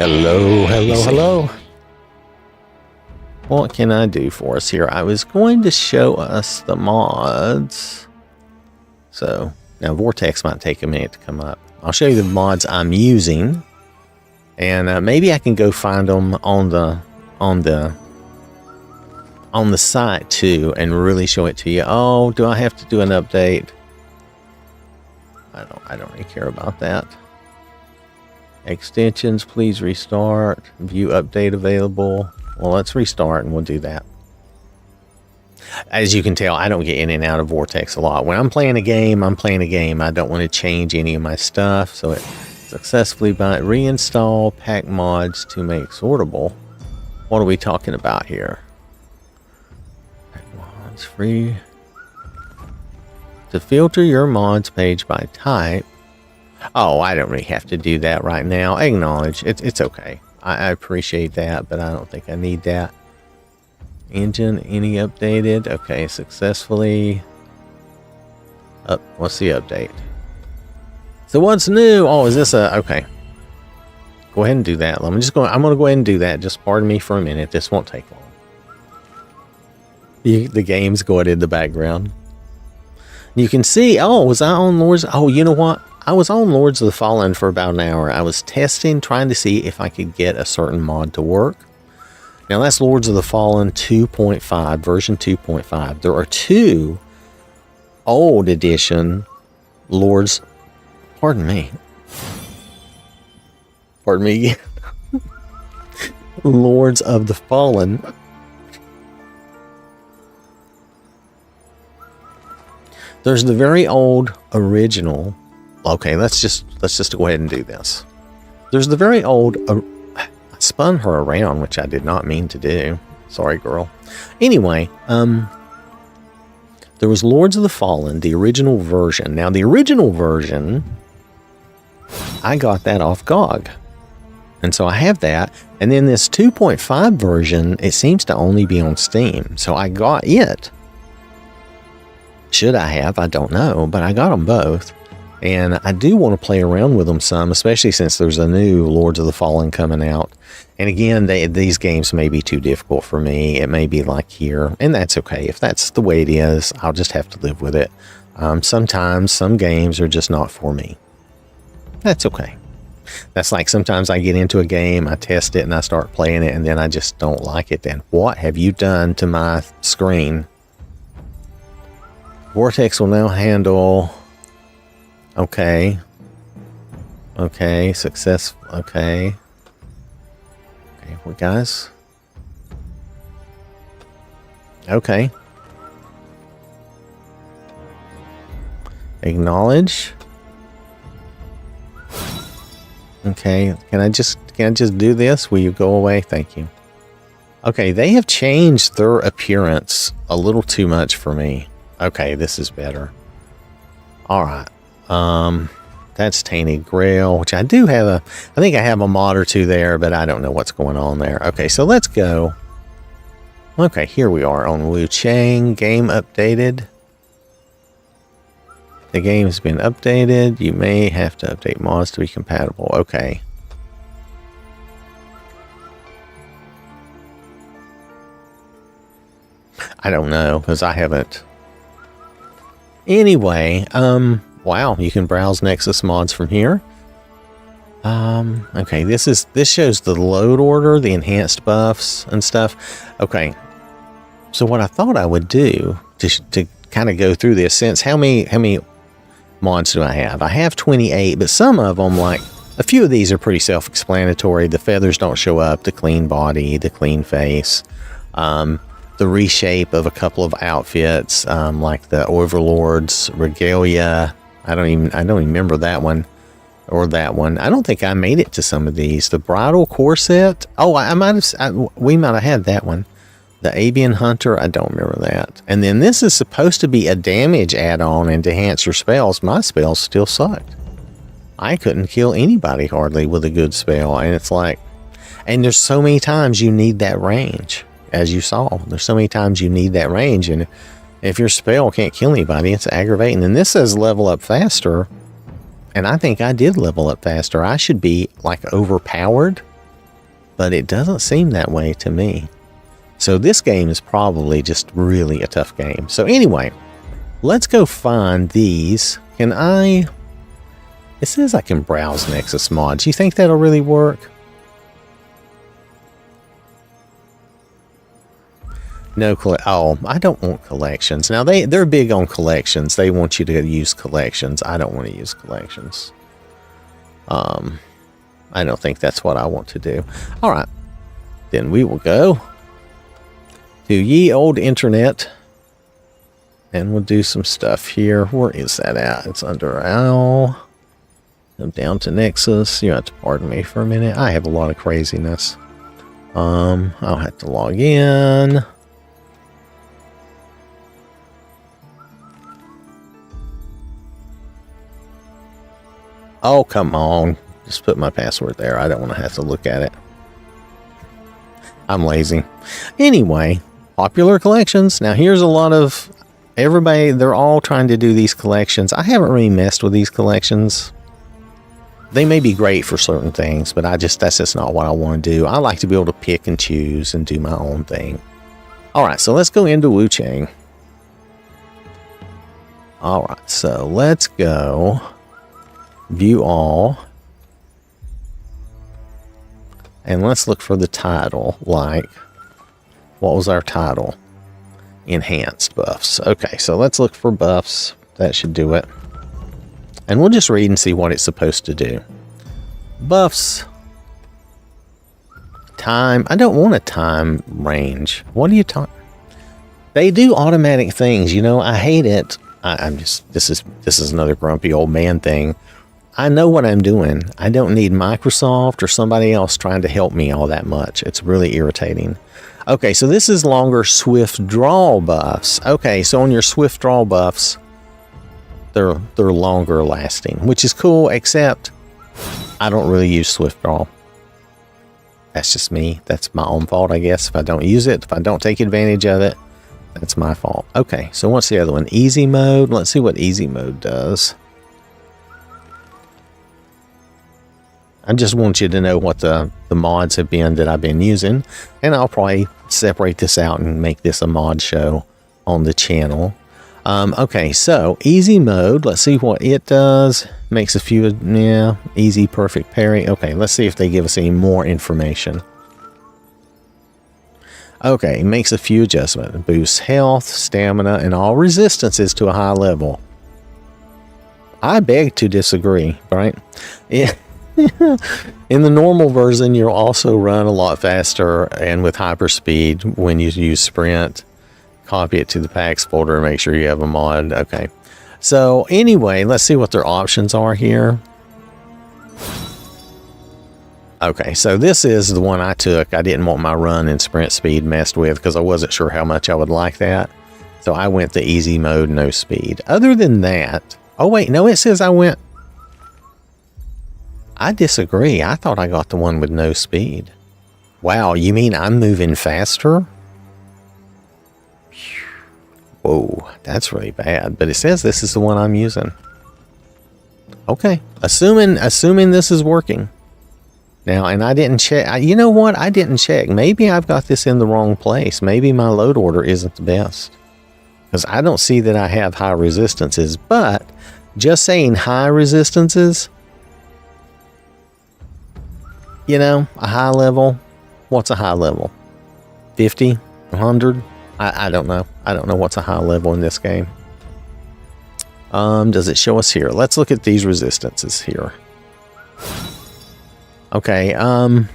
Hello, hello, hello. What can I do for us here? I was going to show us the mods. So now Vortex might take a minute to come up. I'll show you the mods I'm using, and maybe I can go find them on the site too, and really show it to you. Oh, do I have to do an update? I don't really care about that. Extensions, please restart. View update available. Well, let's restart and we'll do that. As you can tell, I don't get in and out of Vortex a lot. When I'm playing a game, I'm playing a game. I don't want to change any of my stuff. So it successfully reinstall pack mods to make sortable. What are we talking about here? Pack mods free. To filter your mods page by type. Oh, I don't really have to do that right now. Acknowledge. It's okay. I appreciate that, but I don't think I need that. Engine, any updated? Okay, successfully. What's the update? So what's new? Oh, is this a... Okay. Go ahead and do that. I'm going to go ahead and do that. Just pardon me for a minute. This won't take long. The game's going in the background. You can see... Oh, was I on Lords? Oh, you know what? I was on Lords of the Fallen for about an hour. I was testing, trying to see if I could get a certain mod to work. Now that's Lords of the Fallen 2.5, version 2.5. There are two old edition Lords. Pardon me. Pardon me. Lords of the Fallen. There's the very old original. Okay, let's just go ahead and do this. There's the very old... I spun her around, which I did not mean to do. Sorry, girl. Anyway, there was Lords of the Fallen, the original version. Now, the original version, I got that off GOG. And so I have that. And then this 2.5 version, it seems to only be on Steam. So I got it. Should I have? I don't know. But I got them both. And I do want to play around with them some, especially since there's a new Lords of the Fallen coming out. And again, these games may be too difficult for me. It may be like here, and that's okay. If that's the way it is, I'll just have to live with it. Sometimes some games are just not for me. That's okay. That's like sometimes I get into a game, I test it, and I start playing it, and then I just don't like it. Then what have you done to my screen? Vortex will now handle... Okay. Okay, success. Okay. Okay, well, guys. Okay. Acknowledge. Okay, can I just do this? Will you go away? Thank you. Okay, they have changed their appearance a little too much for me. Okay, this is better. All right. That's Tainted Grail, which I do have I think I have a mod or two there, but I don't know what's going on there. Okay, so let's go. Okay, here we are on Wuchang. Game updated. The game has been updated. You may have to update mods to be compatible. Okay. I don't know, because I haven't. Anyway, wow, you can browse Nexus mods from here. Okay, this shows the load order, the enhanced buffs and stuff. Okay, so what I thought I would do to kind of go through this, since how many mods do I have? I have 28, but some of them, like a few of these, are pretty self-explanatory. The feathers don't show up, the clean body, the clean face, the reshape of a couple of outfits, like the Overlord's regalia. I don't even remember that one or that one. I don't think I made it to some of these. The bridal corset. Oh, we might have had that one. The avian hunter. I don't remember that. And then this is supposed to be a damage add-on and to enhance your spells. My spells still sucked. I couldn't kill anybody hardly with a good spell. And it's like, and there's so many times you need that range. As you saw, there's so many times you need that range, and if your spell can't kill anybody, it's aggravating. And this says level up faster, and I think I did level up faster. I should be like overpowered but it doesn't seem that way to me. So this game is probably just really a tough game. So anyway, let's go find these. Can I... It says I can browse Nexus mods. You think that'll really work? No, oh, I don't want collections. Now, they're big on collections. They want you to use collections. I don't want to use collections. I don't think that's what I want to do. All right. Then we will go to ye old internet. And we'll do some stuff here. Where is that at? It's under Owl. I'm down to Nexus. You have to pardon me for a minute. I have a lot of craziness. I'll have to log in. Oh, come on. Just put my password there. I don't want to have to look at it. I'm lazy. Anyway, popular collections. Now, here's a lot of everybody. They're all trying to do these collections. I haven't really messed with these collections. They may be great for certain things, but that's just not what I want to do. I like to be able to pick and choose and do my own thing. All right, so let's go into Wuchang. All right, so let's go view all. And let's look for the title, like, what was our title? Enhanced buffs. Okay, so let's look for buffs. That should do it. And we'll just read and see what it's supposed to do. Buffs. Time. I don't want a time range. What are you talking? They do automatic things. You know, I hate it. I'm just, this is another grumpy old man thing. I know what I'm doing. I don't need Microsoft or somebody else trying to help me all that much. It's really irritating. Okay, so this is longer swift draw buffs. Okay, so on your swift draw buffs, they're longer lasting, which is cool, except I don't really use swift draw. That's just me. That's my own fault, I guess. If I don't use it, if I don't take advantage of it, that's my fault. Okay, so what's the other one? Easy mode. Let's see what easy mode does. I just want you to know what the mods have been that I've been using, and I'll probably separate this out and make this a mod show on the channel. Okay, so easy mode. Let's see what it does. Makes a few, yeah, easy, perfect parry. Okay, let's see if they give us any more information. Okay, makes a few adjustments. Boosts health, stamina, and all resistances to a high level. I beg to disagree, right? Yeah. In the normal version, you'll also run a lot faster and with hyperspeed when you use sprint. Copy it to the packs folder and make sure you have a mod. Okay, so anyway, let's see what their options are here. Okay, so this is the one I took. I didn't want my run and sprint speed messed with because I wasn't sure how much I would like that. So I went the easy mode, no speed. Other than that, oh wait, no, it says I went. I disagree. I thought I got the one with no speed. Wow, you mean I'm moving faster? Whoa, that's really bad. But it says this is the one I'm using. Okay, assuming this is working. Now, and I didn't check. You know what? I didn't check. Maybe I've got this in the wrong place. Maybe my load order isn't the best. Because I don't see that I have high resistances. But just saying high resistances, you know, a high level. What's a high level? 50? 100? I don't know. I don't know what's a high level in this game. Does it show us here? Let's look at these resistances here. Okay, I'm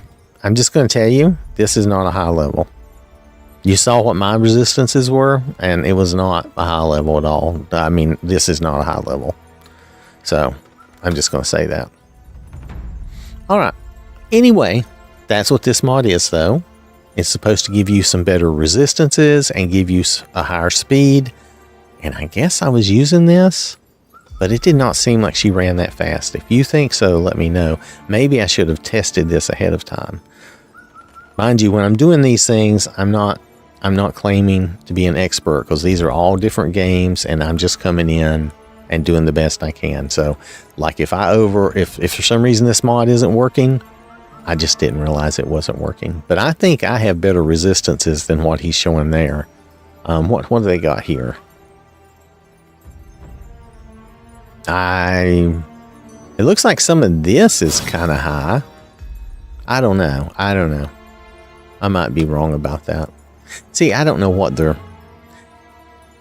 just going to tell you, this is not a high level. You saw what my resistances were, and it was not a high level at all. I mean, this is not a high level. So, I'm just going to say that. Alright. Anyway, that's what this mod is, though. It's supposed to give you some better resistances and give you a higher speed. And I guess I was using this, but it did not seem like she ran that fast. If you think so, let me know. Maybe I should have tested this ahead of time. Mind you, when I'm doing these things, I'm not claiming to be an expert because these are all different games and I'm just coming in and doing the best I can. So like if for some reason this mod isn't working, I just didn't realize it wasn't working. But I think I have better resistances than what he's showing there. What do they got here? It looks like some of this is kind of high. I don't know. I might be wrong about that. See, I don't know what they're...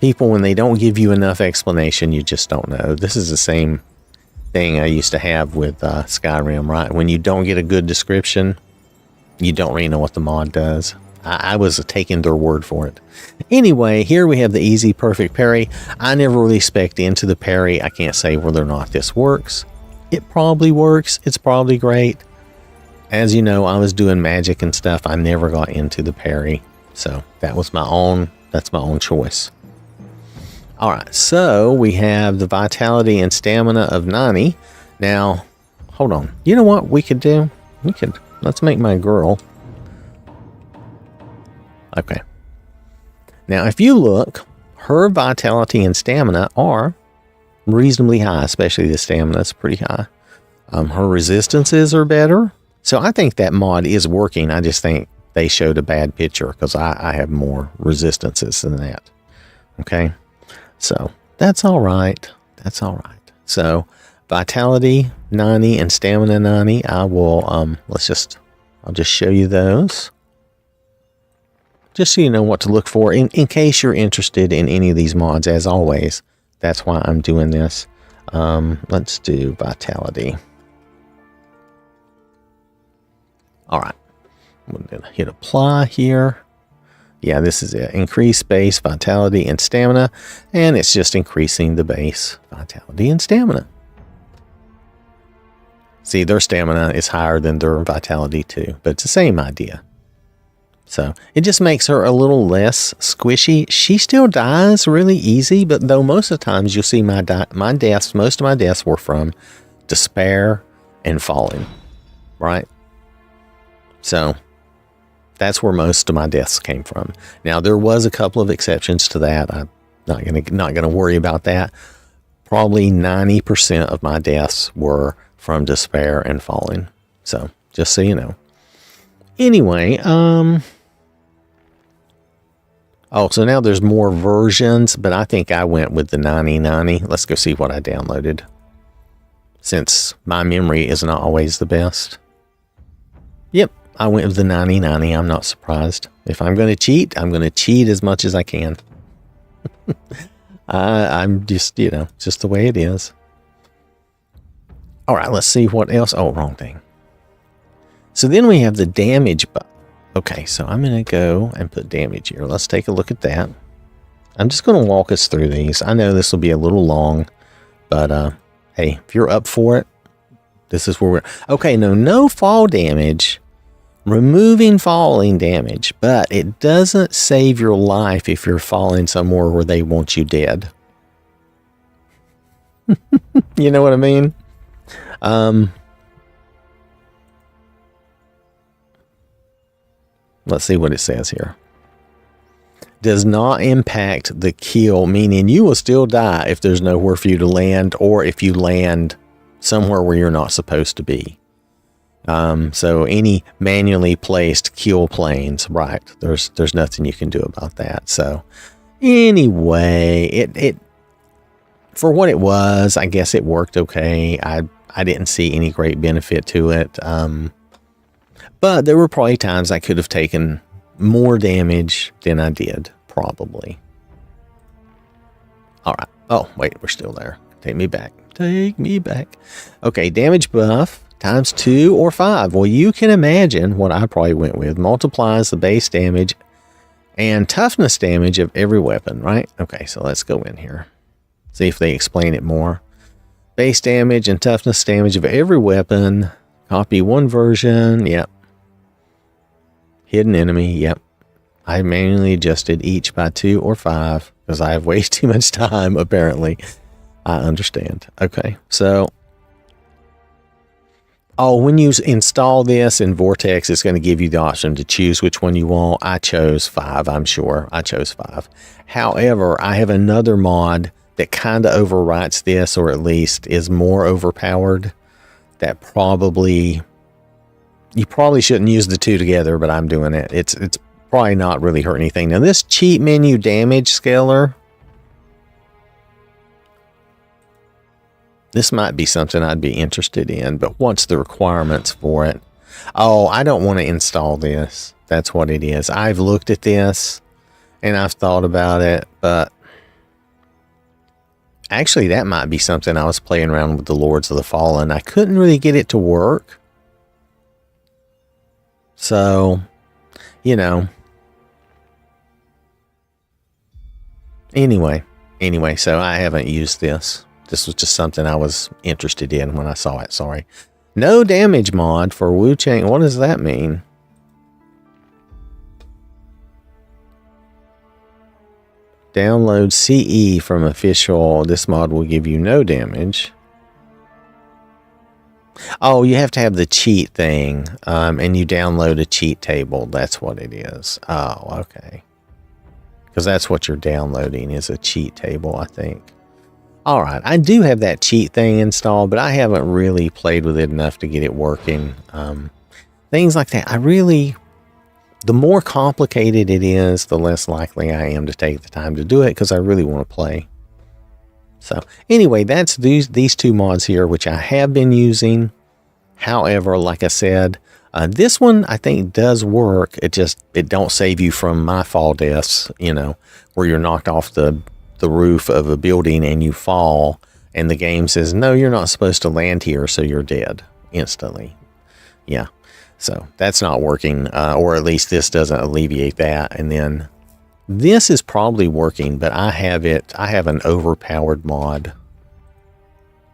People, when they don't give you enough explanation, you just don't know. This is the same thing I used to have with Skyrim, right? When you don't get a good description, you don't really know what the mod does. I was taking their word for it. Anyway, here we have the easy perfect parry. I never really spec'd into the parry. I can't say whether or not this works. It probably works. It's probably great. As you know, I was doing magic and stuff. I never got into the parry. So that's my own choice. All right, so we have the vitality and stamina of 90. Now, hold on. You know what we could do? Let's make my girl. Okay. Now, if you look, her vitality and stamina are reasonably high, especially the stamina is pretty high. Her resistances are better. So I think that mod is working. I just think they showed a bad picture because I have more resistances than that. Okay. So that's all right. That's all right. So vitality 90 and stamina 90. I will, I'll just show you those. Just so you know what to look for in case you're interested in any of these mods. As always, that's why I'm doing this. Let's do vitality. All right. I'm going to hit apply here. Yeah, this is it. Increase base vitality and stamina. And it's just increasing the base vitality and stamina. See, their stamina is higher than their vitality too, but it's the same idea. So it just makes her a little less squishy. She still dies really easy, but though most of the times you'll see my deaths, most of my deaths were from despair and falling, right? So that's where most of my deaths came from. Now there was a couple of exceptions to that. I'm not gonna worry about that. Probably 90% of my deaths were from despair and falling. So just so you know. Anyway, oh, so now there's more versions, but I think I went with the 9090. Let's go see what I downloaded, since my memory is not always the best. Yep, I went with the 9090. I'm not surprised. If I'm going to cheat, I'm going to cheat as much as I can. I'm just, you know, just the way it is. All right, let's see what else. Oh, wrong thing. So then we have the damage buff. Okay, so I'm going to go and put damage here. Let's take a look at that. I'm just going to walk us through these. I know this will be a little long, but hey, if you're up for it, this is where we're... Okay, no fall damage. Removing falling damage, but it doesn't save your life if you're falling somewhere where they want you dead. You know what I mean? Let's see what it says here. Does not impact the kill, meaning you will still die if there's nowhere for you to land, or if you land somewhere where you're not supposed to be. So any manually placed kill planes, right? There's nothing you can do about that. So anyway, it for what it was, I guess it worked okay. I didn't see any great benefit to it. But there were probably times I could have taken more damage than I did, probably. All right. Oh, wait, we're still there. Take me back. Take me back. Okay, damage buff times 2 or 5. Well, you can imagine what I probably went with. Multiplies the base damage and toughness damage of every weapon, right? Okay, so let's go in here. See if they explain it more. Base damage and toughness damage of every weapon. Copy one version. Yep. Hidden enemy. Yep. I manually adjusted each by 2 or 5 because I have way too much time, apparently. I understand. Okay. So, oh, when you install this in Vortex, it's going to give you the option to choose which one you want. I chose 5, I'm sure. I chose 5. However, I have another mod that kind of overwrites this, or at least is more overpowered. That probably You probably shouldn't use the two together, but I'm doing it. It's probably not really hurt anything. Now this cheat menu damage scaler, this might be something I'd be interested in, but what's the requirements for it? Oh, I don't want to install this. That's what it is. I've looked at this and I've thought about it, but actually that might be something. I was playing around with the Lords of the Fallen. I couldn't really get it to work. So, you know, anyway, so I haven't used this. This was just something I was interested in when I saw it. Sorry. No damage mod for Wuchang. What does that mean? Download CE from official. This mod will give you no damage. Oh, you have to have the cheat thing, and you download a cheat table. That's what it is. Oh, okay. Because that's what you're downloading is a cheat table, I think. All right, I do have that cheat thing installed, but I haven't really played with it enough to get it working. Things like that. The more complicated it is, the less likely I am to take the time to do it because I really want to play. So anyway, that's these two mods here, which I have been using. However, like I said, this one I think does work. It don't save you from my fall deaths, you know, where you're knocked off the roof of a building and you fall and the game says, no, you're not supposed to land here. So you're dead instantly. Yeah. So that's not working, or at least this doesn't alleviate that. And then this is probably working, but I have an overpowered mod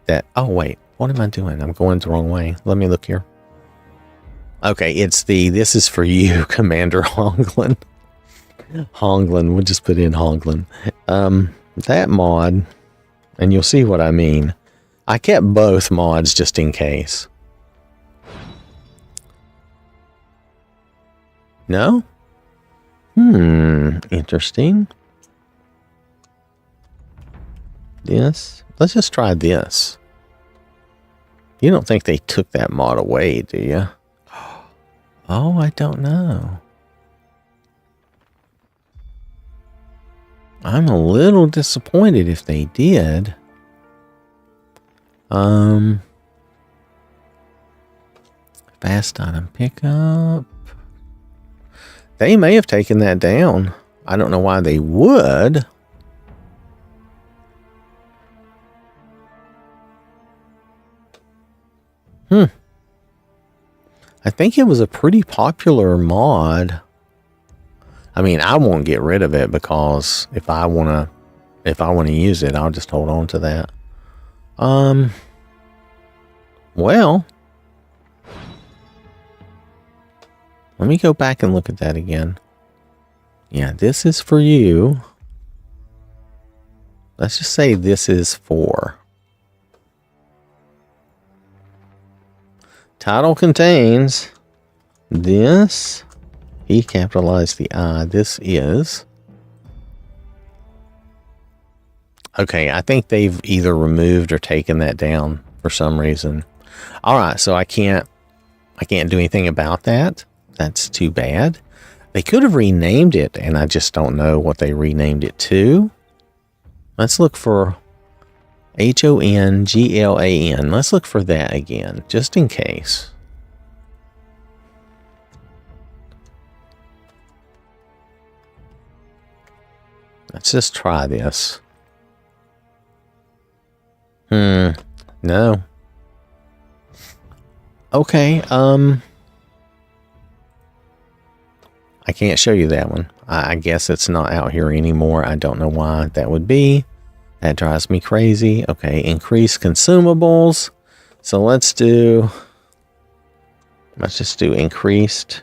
that, oh wait, what am I doing? I'm going the wrong way. Let me look here. Okay, it's this is for you, Commander Honglin. Honglin, we'll just put in Honglin. That mod, and you'll see what I mean. I kept both mods just in case. No? Interesting. This. Let's just try this. You don't think they took that mod away, do you? Oh, I don't know. I'm a little disappointed if they did. Fast item pickup. They may have taken that down. I don't know why they would. I think it was a pretty popular mod. I mean, I won't get rid of it because if I want to use it, I'll just hold on to that. Well, let me go back and look at that again. Yeah, this is for you. Let's just say this is for. Title contains this. He capitalized the I. This is. Okay, I think they've either removed or taken that down for some reason. All right, so I can't do anything about that. That's too bad. They could have renamed it, and I just don't know what they renamed it to. Let's look for HONGLAN. Let's look for that again, just in case. Let's just try this. No. Okay, I can't show you that one. I guess it's not out here anymore. I don't know why that would be. That drives me crazy. Okay, increase consumables. So let's just do increased.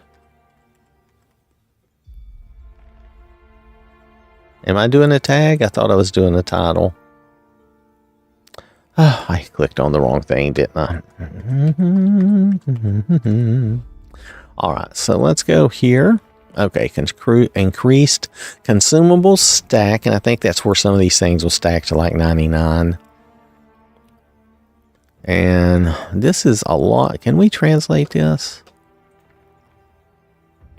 Am I doing a tag? I thought I was doing a title. Oh, I clicked on the wrong thing, didn't I? All right, so let's go here. Okay, increased consumables stack, and I think that's where some of these things will stack to like 99. And this is a lot. Can we translate this?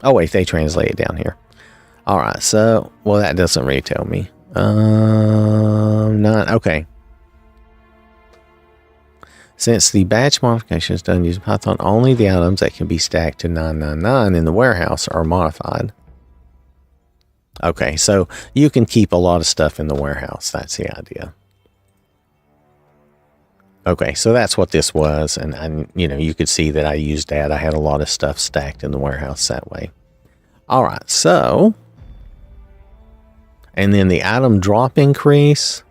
Oh wait, they translate it down here. All right, so well that doesn't really tell me. None. Okay. Since the batch modification is done using Python, only the items that can be stacked to 999 in the warehouse are modified. Okay, so you can keep a lot of stuff in the warehouse. That's the idea. Okay, so that's what this was, and you know, you could see that I used that. I had a lot of stuff stacked in the warehouse that way. All right, so, and then the item drop increase.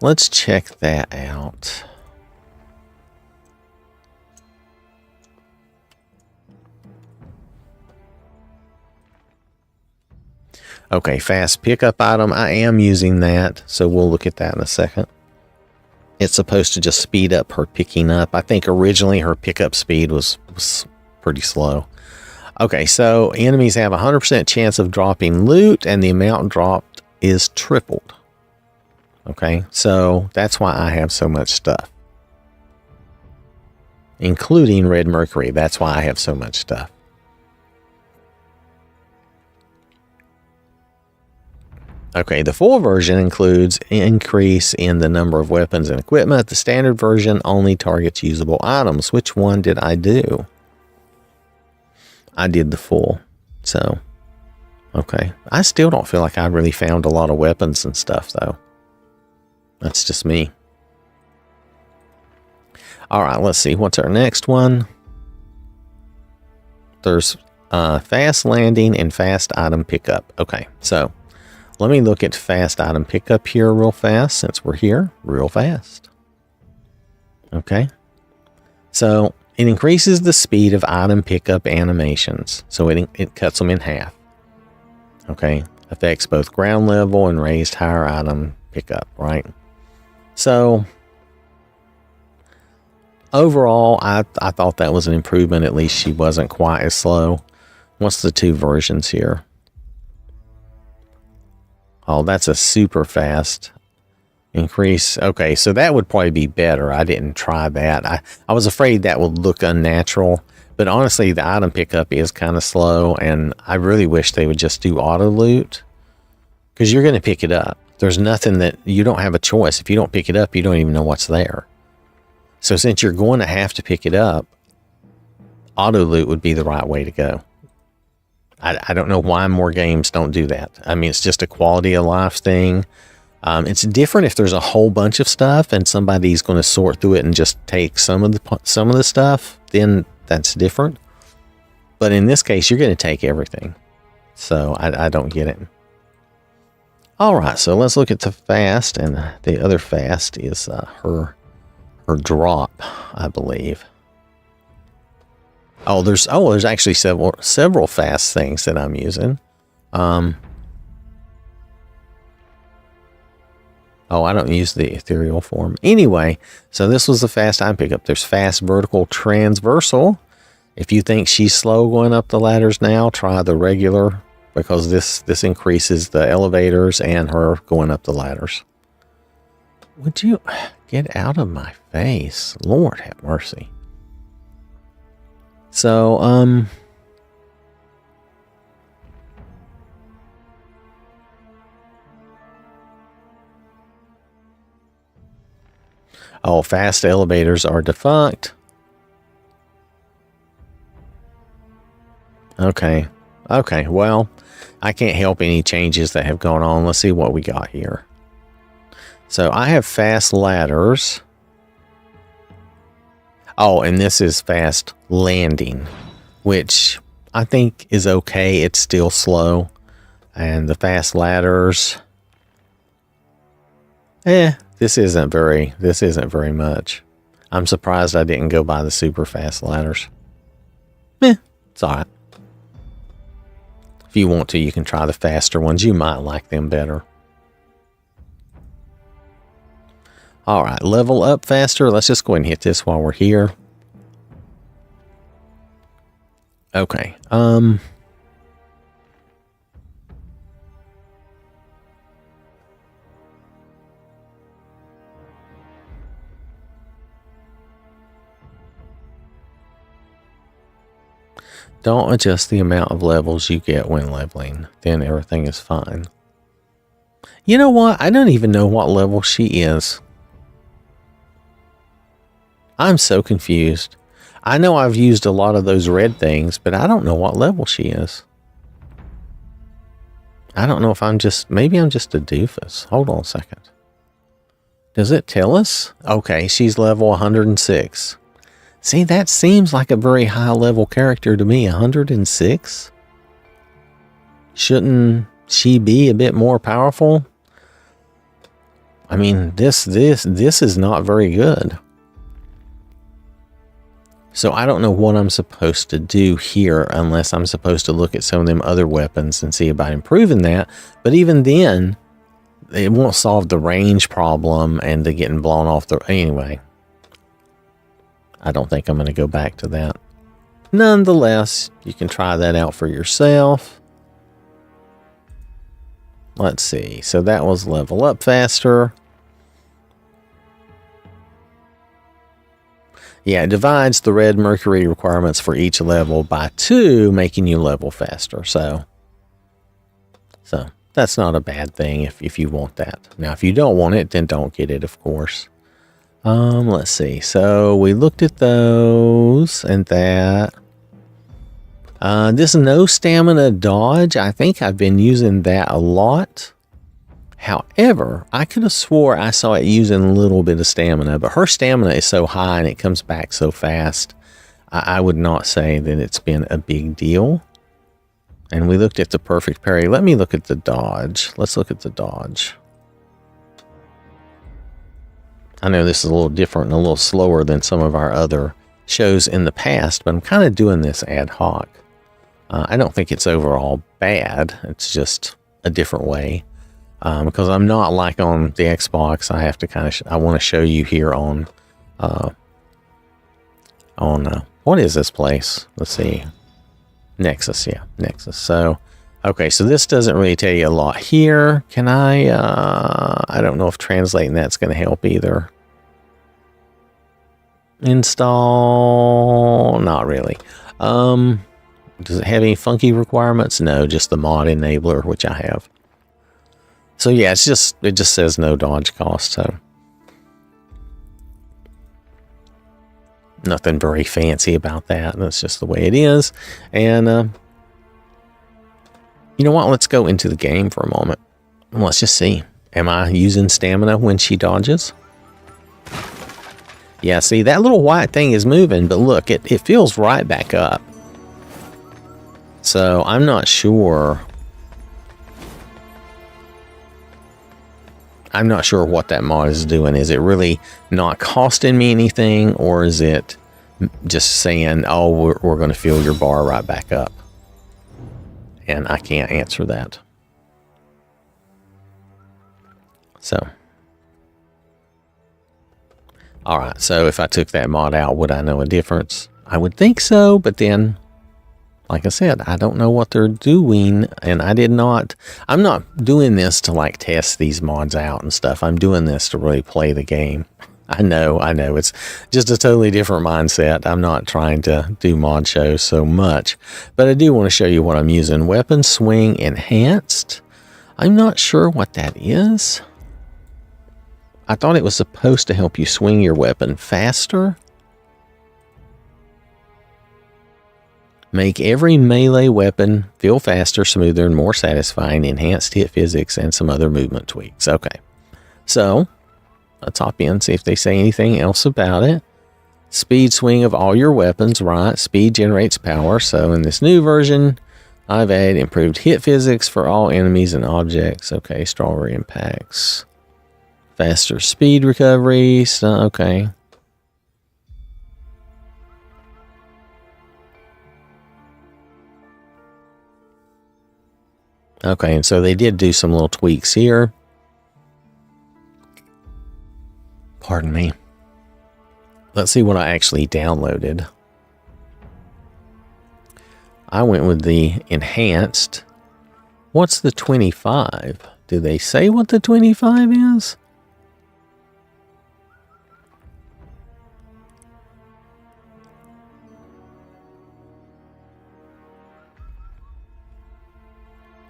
Let's check that out. Okay, fast pickup item. I am using that, so we'll look at that in a second. It's supposed to just speed up her picking up. I think originally her pickup speed was pretty slow. Okay, so enemies have a 100% chance of dropping loot, and the amount dropped is tripled. Okay, so that's why I have so much stuff, including red mercury. That's why I have so much stuff. Okay, the full version includes increase in the number of weapons and equipment. The standard version only targets usable items. Which one did I do? I did the full. So, okay. I still don't feel like I really found a lot of weapons and stuff, though. That's just me. All right, let's see. What's our next one? There's fast landing and fast item pickup. Okay, so let me look at fast item pickup here real fast since we're here real fast. Okay. So it increases the speed of item pickup animations. So it cuts them in half. Okay. Affects both ground level and raised higher item pickup, right? So overall, I thought that was an improvement. At least she wasn't quite as slow. What's the two versions here? Oh, that's a super fast increase. Okay, so that would probably be better. I didn't try that. I was afraid that would look unnatural. But honestly, the item pickup is kind of slow. And I really wish they would just do auto loot. Because you're going to pick it up. There's nothing that you don't have a choice. If you don't pick it up, you don't even know what's there. So since you're going to have to pick it up, auto loot would be the right way to go. I don't know why more games don't do that. I mean, it's just a quality of life thing. It's different if there's a whole bunch of stuff and somebody's going to sort through it and just take some of the stuff. Then that's different. But in this case, you're going to take everything. So I don't get it. All right, so let's look at the fast, and the other fast is her drop, I believe. Oh, there's actually several fast things that I'm using. Oh, I don't use the ethereal form. Anyway, so this was the fast item pickup. There's fast vertical transversal. If you think she's slow going up the ladders now, try the regular, because this increases the elevators and her going up the ladders. Would you get out of my face? Lord have mercy. So, oh, fast elevators are defunct. Okay. Okay, well, I can't help any changes that have gone on. Let's see what we got here. So, I have fast ladders. Oh, and this is fast landing, which I think is okay. It's still slow. And the fast ladders, this isn't very much. I'm surprised I didn't go by the super fast ladders. It's all right. If you want to, you can try the faster ones. You might like them better. All right, level up faster. Let's just go ahead and hit this while we're here. Okay. Don't adjust the amount of levels you get when leveling. Then everything is fine. You know what? I don't even know what level she is. I'm so confused. I know I've used a lot of those red things, but I don't know what level she is. I don't know if maybe I'm just a doofus. Hold on a second. Does it tell us? Okay, she's level 106. See, that seems like a very high level character to me. 106? Shouldn't she be a bit more powerful? I mean, this is not very good. So I don't know what I'm supposed to do here unless I'm supposed to look at some of them other weapons and see about improving that. But even then, it won't solve the range problem and the getting blown off the... Anyway, I don't think I'm going to go back to that. Nonetheless, you can try that out for yourself. Let's see. So that was level up faster. Yeah, it divides the red mercury requirements for each level by 2, making you level faster. So that's not a bad thing if you want that. Now, if you don't want it, then don't get it, of course. Let's see. So we looked at those and that. This no stamina dodge, I think I've been using that a lot. However, I could have swore I saw it using a little bit of stamina, but her stamina is so high and it comes back so fast. I would not say that it's been a big deal. And we looked at the perfect parry. Let me look at the dodge. Let's look at the dodge. I know this is a little different and a little slower than some of our other shows in the past, but I'm kind of doing this ad hoc. I don't think it's overall bad. It's just a different way. Because I'm not like on the Xbox. I have to I want to show you here on what is this place? Let's see. Nexus, yeah, Nexus. So, okay, so this doesn't really tell you a lot here. Can I don't know if translating that's going to help either. Install, not really. Does it have any funky requirements? No, just the mod enabler, which I have. So yeah, it just says no dodge cost, so nothing very fancy about that. That's just the way it is. And you know what? Let's go into the game for a moment. Let's just see. Am I using stamina when she dodges? Yeah, see, that little white thing is moving, but look, it fills right back up. So I'm not sure. I'm not sure what that mod is doing. Is it really not costing me anything, or is it just saying, oh, we're going to fill your bar right back up? And I can't answer that. So, all right. So if I took that mod out, would I know a difference? I would think so, but then, like I said, I don't know what they're doing, and I'm not doing this to like test these mods out and stuff. I'm doing this to really play the game. I know, it's just a totally different mindset. I'm not trying to do mod shows so much, but I do want to show you what I'm using. Weapon swing enhanced. I'm not sure what that is. I thought it was supposed to help you swing your weapon faster. Make every melee weapon feel faster, smoother, and more satisfying. Enhanced hit physics and some other movement tweaks. Okay, so let's hop in, see if they say anything else about it. Speed swing of all your weapons, right? Speed generates power. So in this new version, I've added improved hit physics for all enemies and objects. Okay, stronger impacts. Faster speed recovery. So, okay. Okay, and so they did do some little tweaks here. Pardon me. Let's see what I actually downloaded. I went with the enhanced. What's the 25? Do they say what the 25 is?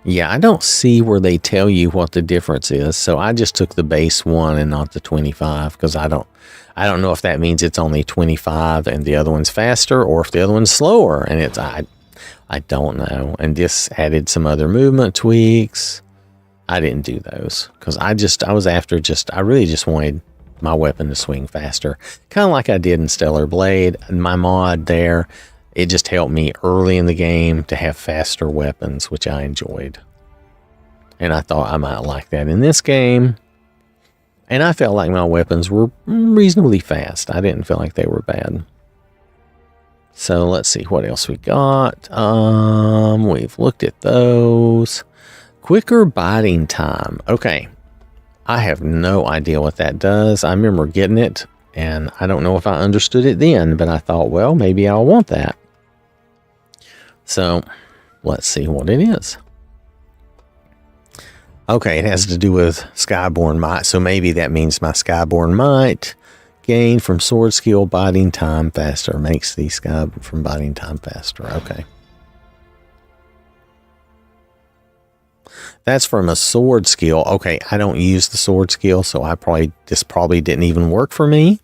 Yeah, I don't see where they tell you what the difference is. So I just took the base one and not the 25 because I don't know if that means it's only 25 and the other one's faster, or if the other one's slower. And I don't know. And this added some other movement tweaks. I didn't do those because I really just wanted my weapon to swing faster. Kind of like I did in Stellar Blade. My mod there, it just helped me early in the game to have faster weapons, which I enjoyed. And I thought I might like that in this game. And I felt like my weapons were reasonably fast. I didn't feel like they were bad. So let's see what else we got. We've looked at those. Quicker biting time. Okay. I have no idea what that does. I remember getting it, and I don't know if I understood it then, but I thought, well, maybe I'll want that. So let's see what it is. Okay, it has to do with Skyborn Might. So maybe that means my Skyborn Might gain from sword skill biting time faster. Makes the sky from biting time faster. Okay. That's from a sword skill. Okay, I don't use the sword skill, so this probably didn't even work for me.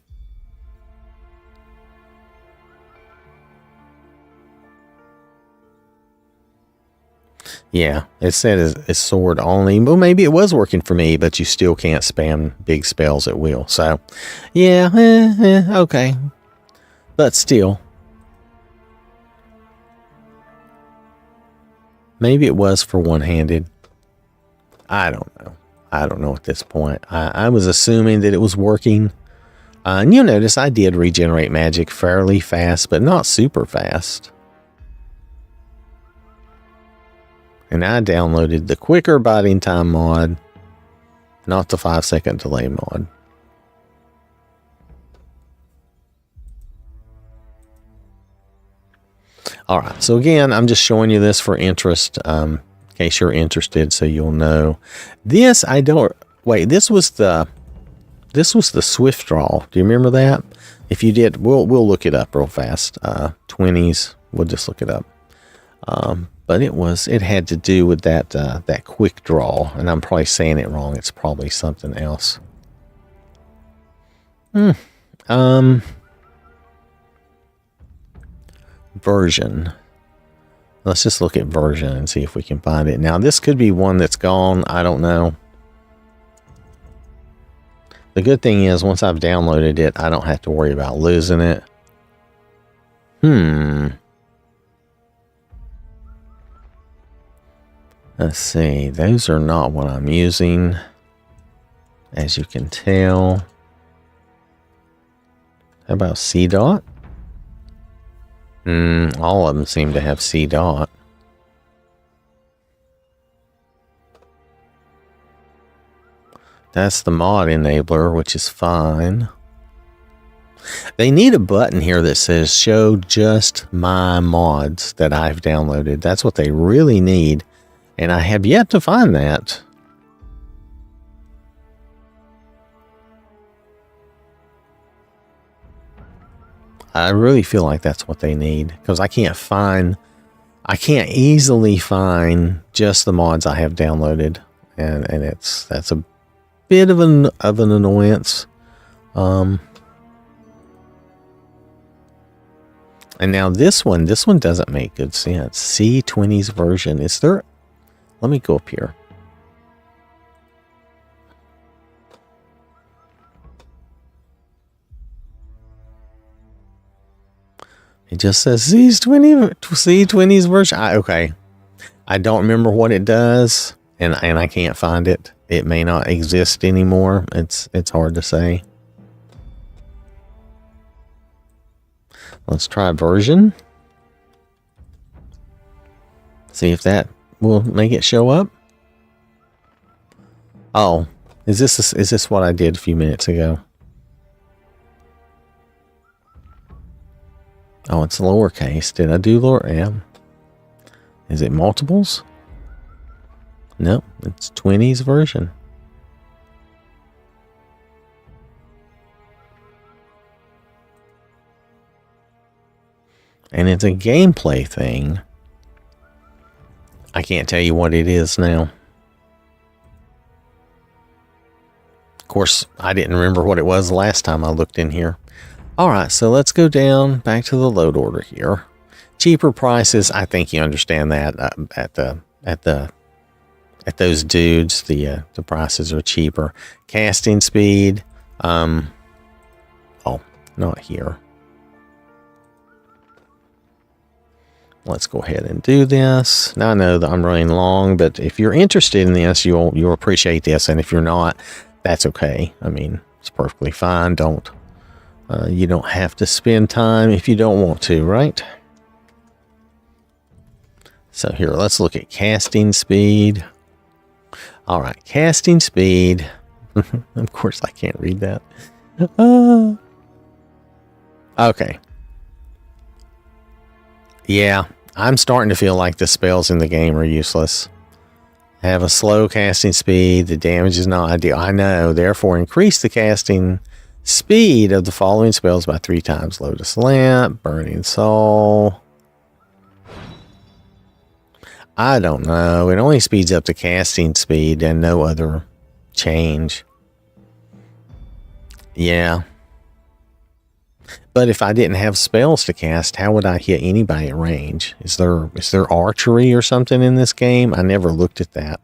Yeah, it said it's sword only. Well, maybe it was working for me, but you still can't spam big spells at will. So, yeah, okay. But still. Maybe it was for one-handed. I don't know. I don't know at this point. I was assuming that it was working. And you'll notice I did regenerate magic fairly fast, but not super fast. And I downloaded the quicker biting time mod, not the 5-second delay mod. All right. So again, I'm just showing you this for interest, in case you're interested, so you'll know. This this was the swift draw. Do you remember that? If you did, we'll look it up real fast. 20s. We'll just look it up. But it had to do with that quick draw, and I'm probably saying it wrong. It's probably something else. Version. Let's just look at version and see if we can find it. Now, this could be one that's gone. I don't know. The good thing is, once I've downloaded it, I don't have to worry about losing it. Let's see. Those are not what I'm using, as you can tell. How about C dot? All of them seem to have C dot. That's the mod enabler, which is fine. They need a button here that says show just my mods that I've downloaded. That's what they really need. And I have yet to find that. I really feel like that's what they need, because I can't easily find just the mods I have downloaded, and that's a bit of an annoyance. And now this one doesn't make good sense. C20's version. Is there? Let me go up here. It just says C20's version. Okay. I don't remember what it does, and I can't find it. It may not exist anymore. It's hard to say. Let's try version. See if that will make it show up. Oh, is this what I did a few minutes ago? Oh, it's lowercase. Did I do lower? Yeah. Is it multiples? Nope, it's 20's version. And it's a gameplay thing. I can't tell you what it is now. Of course, I didn't remember what it was the last time I looked in here. All right, so let's go down back to the load order here. Cheaper prices. I think you understand that at those dudes, the prices are cheaper. Casting speed. Oh, not here. Let's go ahead and do this. Now I know that I'm running long, but if you're interested in this, you'll appreciate this, and if you're not, that's okay. I mean, it's perfectly fine. You don't have to spend time if you don't want to, right? So here, let's look at casting speed. All right, casting speed. Of course, I can't read that. Okay. Yeah, I'm starting to feel like the spells in the game are useless. Have a slow casting speed. The damage is not ideal. I know. Therefore, increase the casting speed of the following spells by 3 times. Lotus Lamp, Burning Soul. I don't know. It only speeds up the casting speed and no other change. Yeah. But if I didn't have spells to cast, how would I hit anybody at range? Is there archery or something in this game? I never looked at that.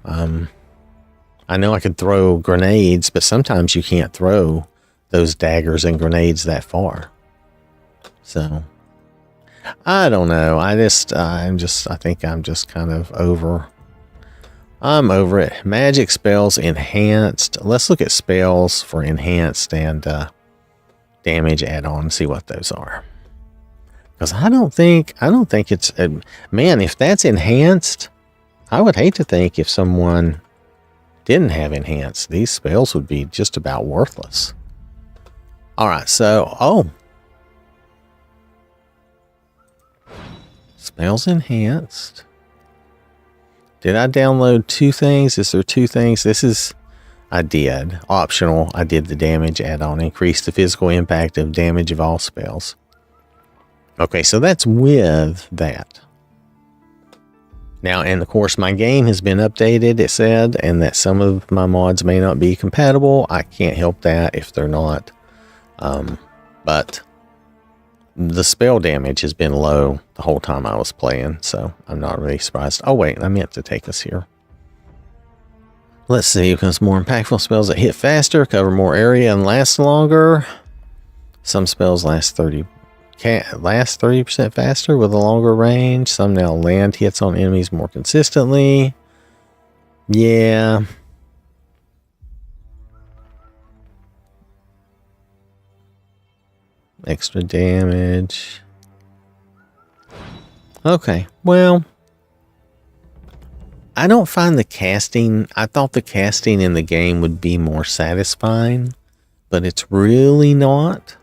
I know I could throw grenades, but sometimes you can't throw those daggers and grenades that far. So I don't know. I think I'm just kind of over. I'm over it. Magic spells enhanced. Let's look at spells for enhanced and damage add-on, see what those are. Because I don't think it's man, if that's enhanced, I would hate to think if someone didn't have enhanced, these spells would be just about worthless. All right, so spells enhanced. Did I download 2 things? Is there 2 things? I did. Optional, I did the damage add-on. Increase the physical impact of damage of all spells. Okay, so that's with that. Now, and of course, my game has been updated, it said, and that some of my mods may not be compatible. I can't help that if they're not. But the spell damage has been low the whole time I was playing, so I'm not really surprised. Oh, wait, I meant to take us here. Let's see, because more impactful spells that hit faster, cover more area, and last longer. Some spells last 30% faster with a longer range. Some now land hits on enemies more consistently. Yeah. Extra damage. Okay, well, I don't find the casting, I thought the casting in the game would be more satisfying, but it's really not.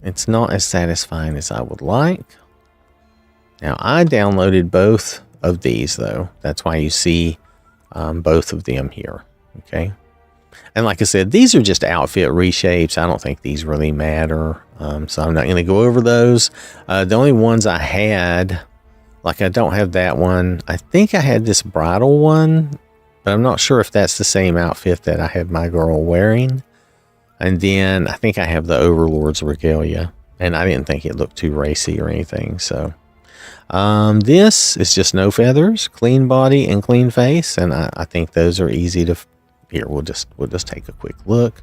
It's not as satisfying as I would like. Now, I downloaded both of these, though. That's why you see both of them here, okay? And like I said, these are just outfit reshapes. I don't think these really matter, so I'm not going to go over those. The only ones I had... Like, I don't have that one. I think I had this bridal one, but I'm not sure if that's the same outfit that I had my girl wearing. And then I think I have the Overlord's regalia, and I didn't think it looked too racy or anything. So this is just no feathers, clean body and clean face, and I think those are easy to. Here, we'll just take a quick look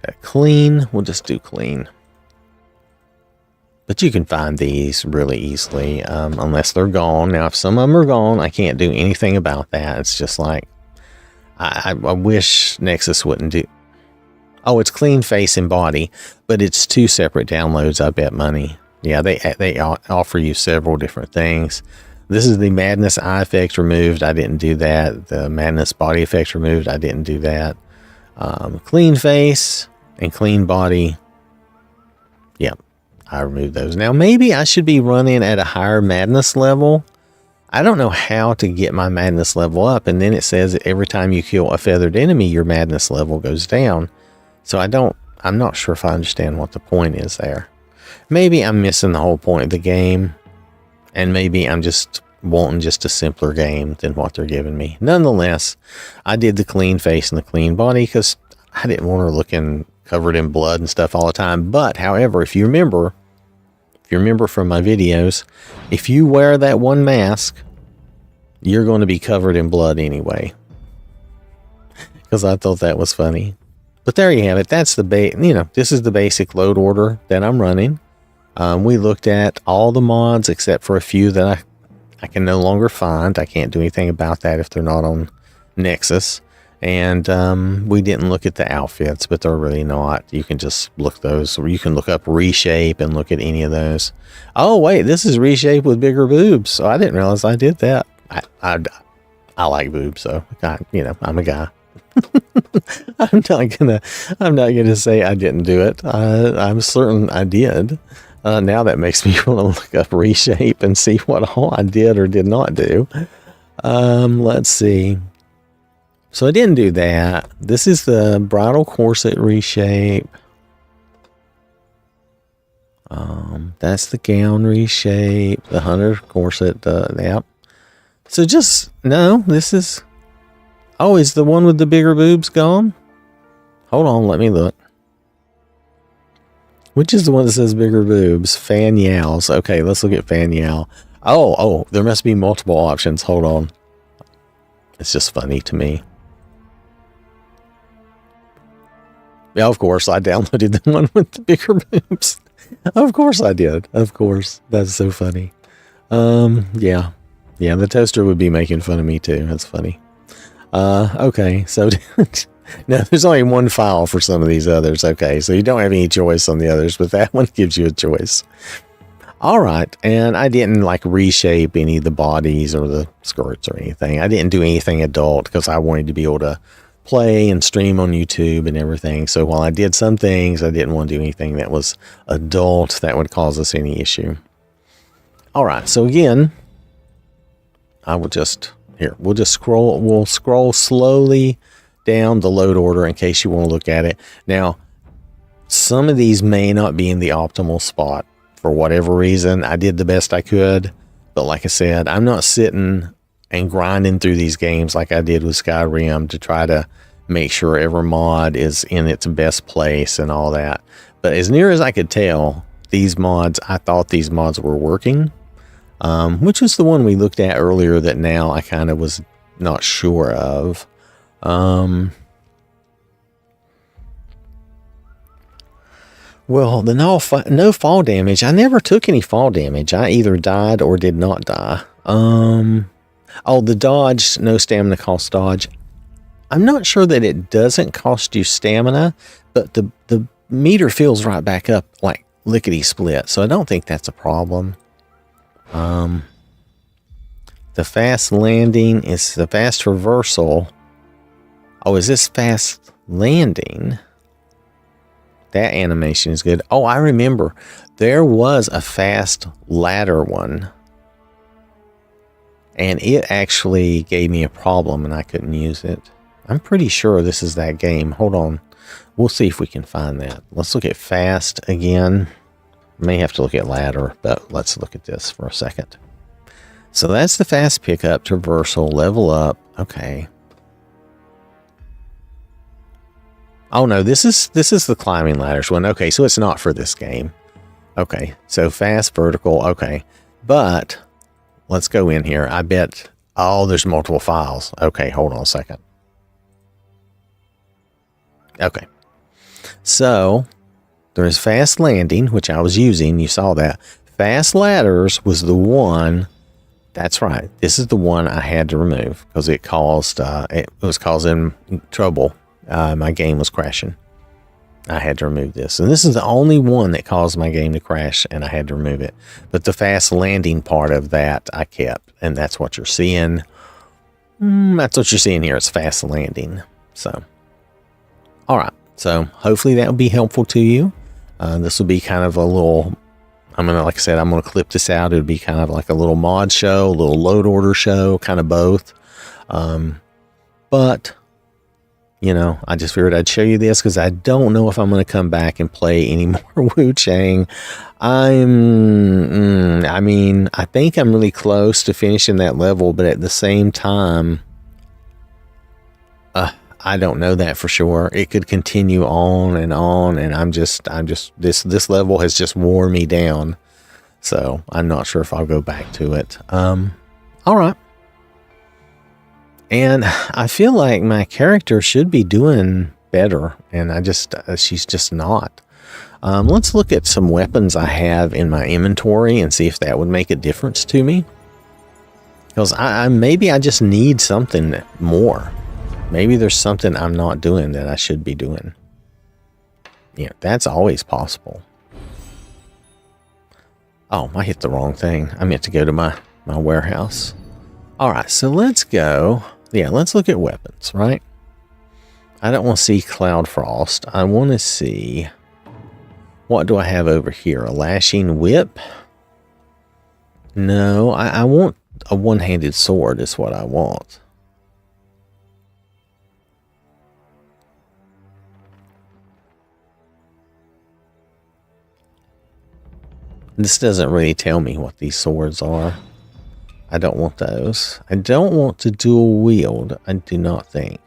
at clean. We'll just do clean. But you can find these really easily, unless they're gone. Now, if some of them are gone, I can't do anything about that. It's just like, I wish Nexus wouldn't do. Oh, it's clean face and body, but it's 2 separate downloads, I bet money. Yeah, they offer you several different things. This is the Madness Eye effect removed. I didn't do that. The Madness Body effect removed. I didn't do that. Clean face and clean body. Yep. I removed those. Now, maybe I should be running at a higher madness level. I don't know how to get my madness level up. And then it says that every time you kill a feathered enemy, your madness level goes down. So I'm not sure if I understand what the point is there. Maybe I'm missing the whole point of the game. And maybe I'm just wanting just a simpler game than what they're giving me. Nonetheless, I did the clean face and the clean body because I didn't want her looking covered in blood and stuff all the time. But however, if you remember from my videos, if you wear that one mask, you're going to be covered in blood anyway. Because I thought that was funny. But there you have it. That's the this is the basic load order that I'm running. We looked at all the mods except for a few that I can no longer find. I can't do anything about that if they're not on Nexus. And we didn't look at the outfits, but they're really not. You can just look those, or you can look up Reshape and look at any of those. Oh, wait, this is Reshape with bigger boobs. So I didn't realize I did that. I like boobs, so I'm a guy. I'm not gonna say I didn't do it. I'm certain I did. Now that makes me want to look up Reshape and see what all I did or did not do. Let's see. So I didn't do that. This is the bridal corset Reshape. That's the gown Reshape. The hunter corset. Yep. So this is. Oh, is the one with the bigger boobs gone? Hold on, let me look. Which is the one that says bigger boobs? Fan Yow's. Okay, let's look at Fan Yow. Oh, there must be multiple options. Hold on. It's just funny to me. Yeah, of course, I downloaded the one with the bigger boobs. Of course I did. Of course. That's so funny. Yeah. Yeah, the toaster would be making fun of me too. That's funny. Okay, so no, there's only one file for some of these others. Okay, so you don't have any choice on the others, but that one gives you a choice. All right, and I didn't reshape any of the bodies or the skirts or anything. I didn't do anything adult because I wanted to be able to play and stream on YouTube and everything. So while I did some things, I didn't want to do anything that was adult that would cause us any issue. All right, so again, we'll scroll slowly down the load order in case you want to look at it. Now, some of these may not be in the optimal spot for whatever reason. I did the best I could, but like I said, I'm not sitting and grinding through these games like I did with Skyrim to try to make sure every mod is in its best place and all that. But as near as I could tell, I thought these mods were working. Which was the one we looked at earlier that now I kind of was not sure of. Well, the no fall damage. I never took any fall damage. I either died or did not die. Oh, the dodge, no stamina cost dodge. I'm not sure that it doesn't cost you stamina, but the meter fills right back up like lickety split. So I don't think that's a problem. The fast landing is the fast reversal. Oh, is this fast landing? That animation is good. Oh, I remember. There was a fast ladder one. And it actually gave me a problem and I couldn't use it. I'm pretty sure this is that game. Hold on. We'll see if we can find that. Let's look at fast again. May have to look at ladder, but let's look at this for a second. So that's the fast pickup, traversal, level up. Okay. Oh no, this is the climbing ladders one. Okay, so it's not for this game. Okay, so fast vertical. Okay, but let's go in here. I bet. Oh, there's multiple files. Okay, hold on a second. Okay, so there's fast landing, which I was using. You saw that. Fast ladders was the one. That's right. This is the one I had to remove because it was causing trouble. My game was crashing. I had to remove this. And this is the only one that caused my game to crash, and I had to remove it. But the fast landing part of that I kept, and that's what you're seeing. That's what you're seeing here. It's fast landing. So, all right. So hopefully that will be helpful to you. This will be kind of a little, like I said, I'm going to clip this out. It'll be kind of like a little mod show, a little load order show, kind of both. But you know, I just figured I'd show you this because I don't know if I'm going to come back and play any more Wuchang. I mean, I think I'm really close to finishing that level, but at the same time, I don't know that for sure. It could continue on, and I'm just, this level has just worn me down. So I'm not sure if I'll go back to it. All right. And I feel like my character should be doing better, and she's just not. Let's look at some weapons I have in my inventory and see if that would make a difference to me. Because maybe I just need something more. Maybe there's something I'm not doing that I should be doing. Yeah, that's always possible. Oh, I hit the wrong thing. I meant to go to my warehouse. All right, so let's go. Yeah, let's look at weapons, right? I don't want to see Cloud Frost. I want to see, what do I have over here? A lashing whip? No, I want a one-handed sword is what I want. This doesn't really tell me what these swords are. I don't want those. I don't want to dual wield, I do not think.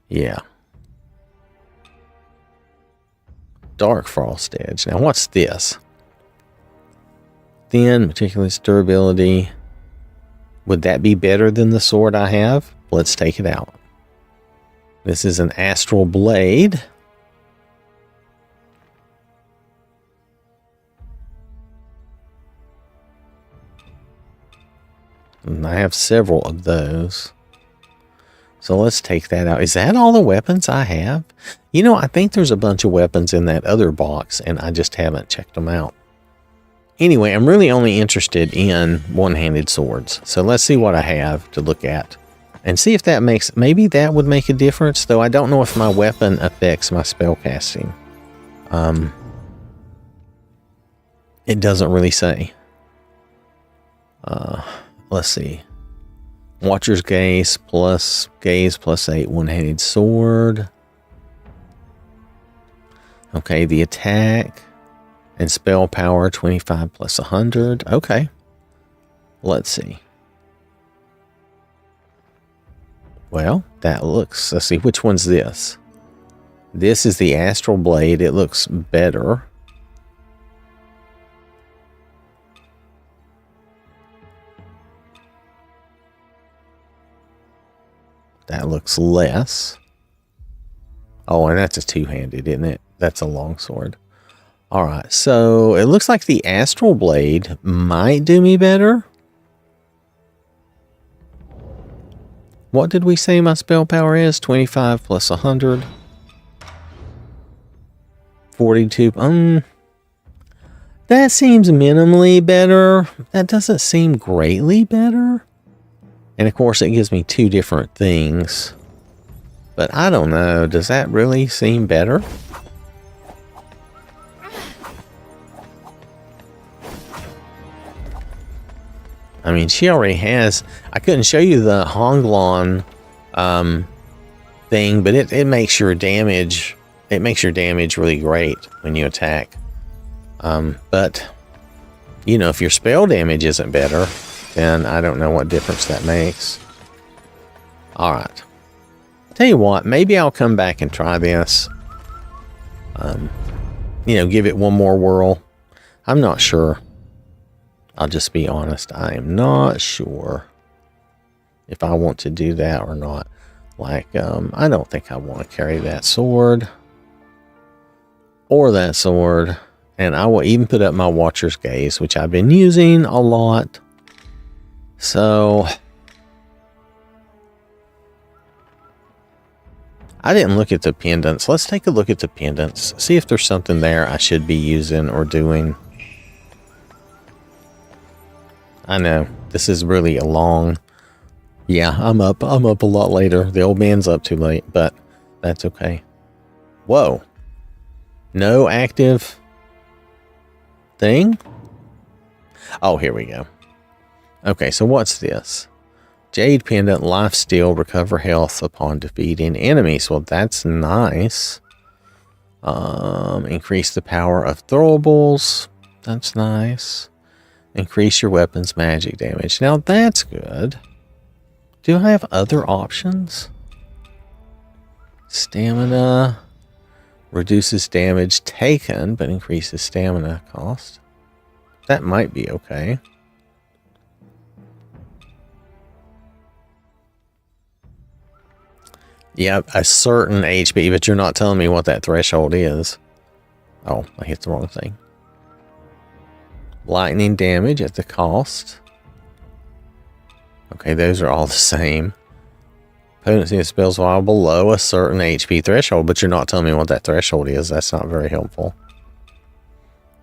Yeah. Dark Frost Edge. Now what's this? Thin, meticulous durability. Would that be better than the sword I have? Let's take it out. This is an Astral Blade. And I have several of those. So let's take that out. Is that all the weapons I have? You know, I think there's a bunch of weapons in that other box, and I just haven't checked them out. Anyway, I'm really only interested in one-handed swords. So let's see what I have to look at. And see if that makes, maybe that would make a difference, though I don't know if my weapon affects my spell casting. It doesn't really say. Let's see. Watcher's Gaze plus 8, one-handed sword. Okay, the attack and spell power 25 plus 100. Okay. Let's see. Well, that looks, let's see, which one's this? This is the Astral Blade. It looks better. That looks less. Oh, and that's a two-handed, isn't it? That's a longsword. All right, so it looks like the Astral Blade might do me better. What did we say my spell power is? 25 plus 100. 42. That seems minimally better. That doesn't seem greatly better. And of course it gives me two different things. But I don't know. Does that really seem better? I mean, she already has. I couldn't show you the Honglon thing, but it makes your damage. It makes your damage really great when you attack. But you know, if your spell damage isn't better, then I don't know what difference that makes. All right. Tell you what, maybe I'll come back and try this. You know, give it one more whirl. I'm not sure. I'll just be honest. I am not sure if I want to do that or not. Like, I don't think I want to carry that sword or that sword. And I will even put up my Watcher's Gaze, which I've been using a lot. So I didn't look at the pendants. Let's take a look at the pendants. See if there's something there I should be using or doing. I know this is really a long. Yeah, I'm up a lot later. The old man's up too late, but that's okay. Whoa. No active thing? Oh, here we go. Okay, so what's this? Jade Pendant, Life Steal, recover health upon defeating enemies. Well, that's nice. Increase the power of throwables. That's nice. Increase your weapon's magic damage. Now that's good. Do I have other options? Stamina. Reduces damage taken, but increases stamina cost. That might be okay. Yep, a certain HP, but you're not telling me what that threshold is. Oh, I hit the wrong thing. Lightning damage at the cost. Okay, those are all the same. Potency of spells while below a certain HP threshold, but you're not telling me what that threshold is. That's not very helpful.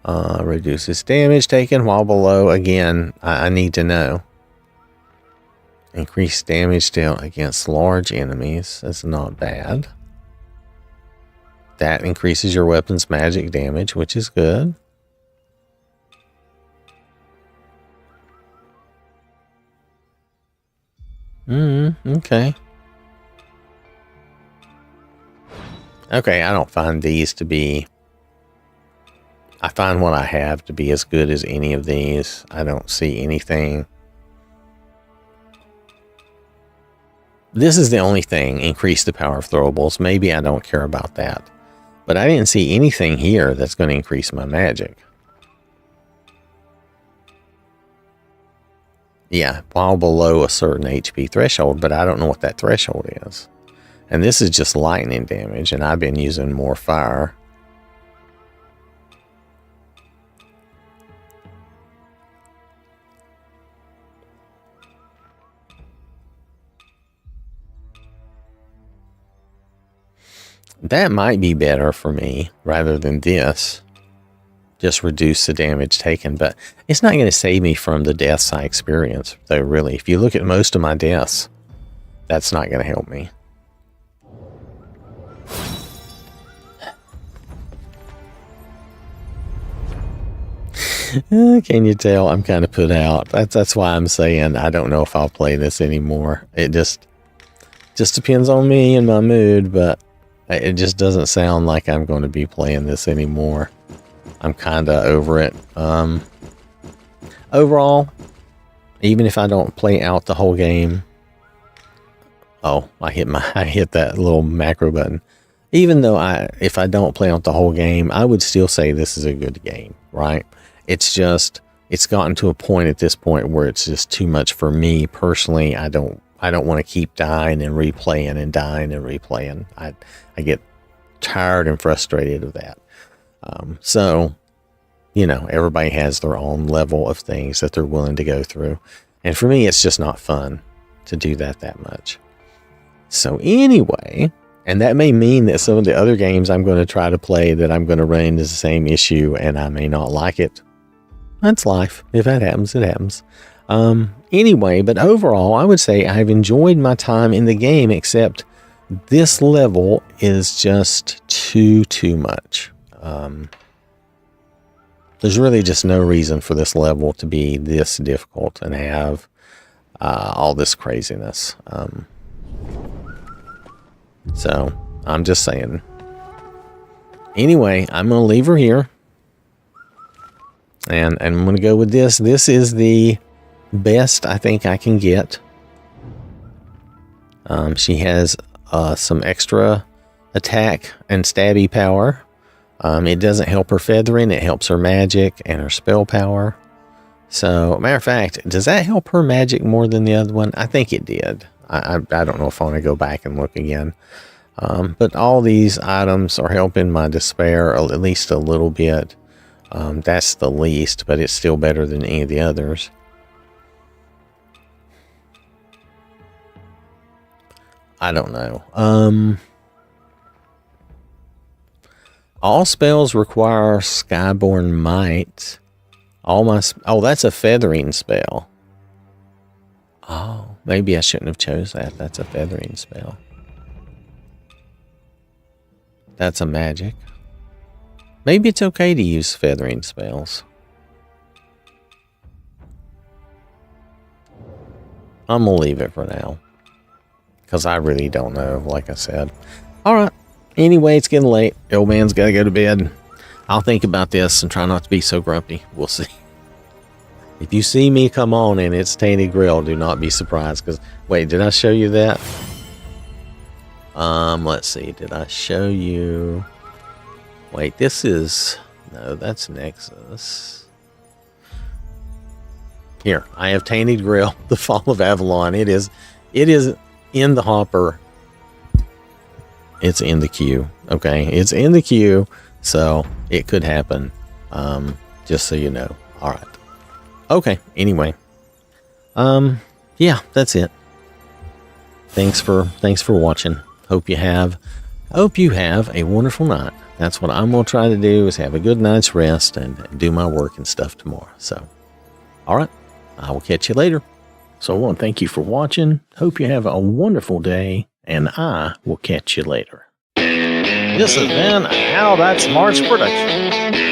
Reduces damage taken while below. Again, I need to know. Increased damage dealt against large enemies. That's not bad. That increases your weapon's magic damage, which is good. Okay. Okay, I don't find these to be... I find what I have to be as good as any of these. I don't see anything. This is the only thing. Increase the power of throwables. Maybe I don't care about that. But I didn't see anything here that's going to increase my magic. Yeah, while below a certain HP threshold, but I don't know what that threshold is. And this is just lightning damage, and I've been using more fire. That might be better for me rather than this. Just reduce the damage taken, but it's not going to save me from the deaths I experience, though, really. If you look at most of my deaths, that's not going to help me. Can you tell I'm kind of put out? That's why I'm saying I don't know if I'll play this anymore. It just depends on me and my mood, but it just doesn't sound like I'm going to be playing this anymore. I'm kind of over it. Overall, even if I don't play out the whole game, oh, I hit that little macro button. Even though if I don't play out the whole game, I would still say this is a good game, right? It's just, it's gotten to a point at this point where it's just too much for me personally. I don't want to keep dying and replaying and dying and replaying. I get tired and frustrated of that. So, you know, everybody has their own level of things that they're willing to go through. And for me, it's just not fun to do that much. So anyway, and that may mean that some of the other games I'm going to try to play that I'm going to run into the same issue and I may not like it. That's life. If that happens, it happens. Anyway, but overall, I would say I've enjoyed my time in the game, except this level is just too much. There's really just no reason for this level to be this difficult and have all this craziness. So I'm just saying. Anyway, I'm going to leave her here. And I'm going to go with this. This is the best I think I can get. She has some extra attack and stabby power. It doesn't help her feathering. It helps her magic and her spell power. So, matter of fact, does that help her magic more than the other one? I think it did. I don't know if I want to go back and look again. But all these items are helping my despair at least a little bit. That's the least, but it's still better than any of the others. I don't know. All spells require Skyborn Might. Oh, that's a feathering spell. Oh, maybe I shouldn't have chose that. That's a feathering spell. That's a magic. Maybe it's okay to use feathering spells. I'm going to leave it for now. Because I really don't know, like I said. All right. Anyway, it's getting late. The old man's got to go to bed. I'll think about this and try not to be so grumpy. We'll see. If you see me come on and it's Tainted Grill, do not be surprised. Because, wait, did I show you that? Let's see. Did I show you? Wait, this is... No, that's Nexus. Here, I have Tainted Grill, The Fall of Avalon. It is in the hopper. It's in the queue. Okay, it's in the queue, so it could happen. Just so you know. All right. Okay. Anyway, yeah, that's it. Thanks for watching. Hope you have a wonderful night. That's what I'm gonna try to do, is have a good night's rest and do my work and stuff tomorrow. So, all right, I will catch you later. So I want to thank you for watching. Hope you have a wonderful day, and I will catch you later. This has been a OwwThatSmarts production.